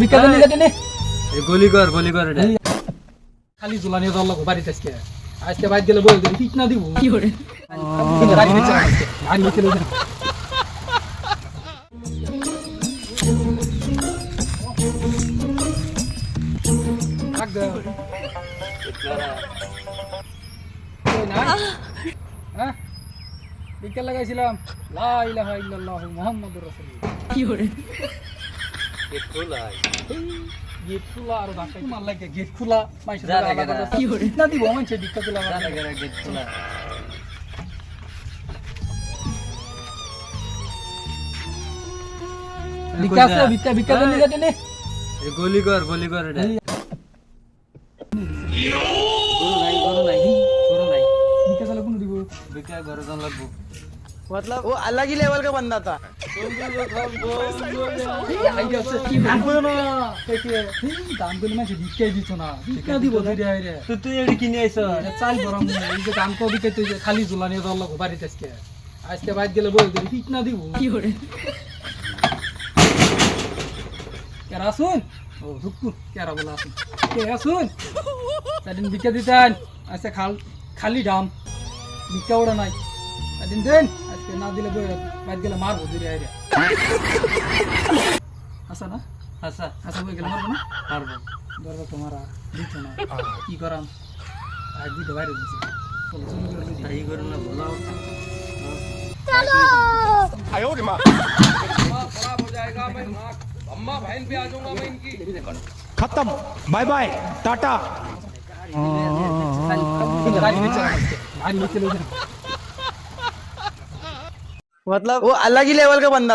বিকালে নিয়ে যেতে নে গুলি কর এটা খালি জুলানি দল লোক বাড়িতে আজকে আজকে বাইরে গেলে বল দিবি ঠিক না দিব কি করে গাড়ি নিচে আজকে গাড়ি নিচে লই যা রাখ দে কই না হ্যাঁ বিকেল লাগাইছিলাম লা ইলাহা ইল্লাল্লাহ মুহাম্মাদুর রাসূলুল্লাহ কি করে গেট খোলা আর ভাষা তোমার লাগে গেট খোলা মাইসে আলাদা কি করে না দিব মাইসে দিক্কত তুলা গেট খোলা বিকাশ বিকালে নিয়ে যেতে নে গুলি কর এটা গরু নাই বিকাশ কোন দিব বিকা ঘরে জন লাগবো मतलब वो अलग ही लेवल का बंदा था। আইডিয়া আছে কি বলবো না দেখে দাম গুলো মাঝে বিকাই দিত না বিকা দিব ধরে আইরে তুই এডি কিনে আইছ চাল গরম এই যে দাম কো বিকাই তুই খালি জুলানি দল লোক বাড়িতে আজকে বাইরে গেলে বল দিবি ঠিক না দিব কি করে কেরা শুন ও হুকু কেরা বলা আসুন কেরা শুন সেদিন বিকা দিতেন আজকে খালি দাম বিকা ওড়া নাই সেদিন দেন আজকে না দিলে বাইরে গেলে মারবো দূরে আইরে আসা না আসা বই গেলে মারবো না পারবো দরবা তোমারা দিত না কি করাম আজ দিতে বাইরে দিছি তাই করে না বলাও आयो रे माँ खराब हो जाएगा मैं अम्मा बहन पे आ जाऊंगा मैं इनकी खत्म बाय बाय टाटा गाड़ी नीचे लगा मतलब वो अलग ही लेवल का बंदा था।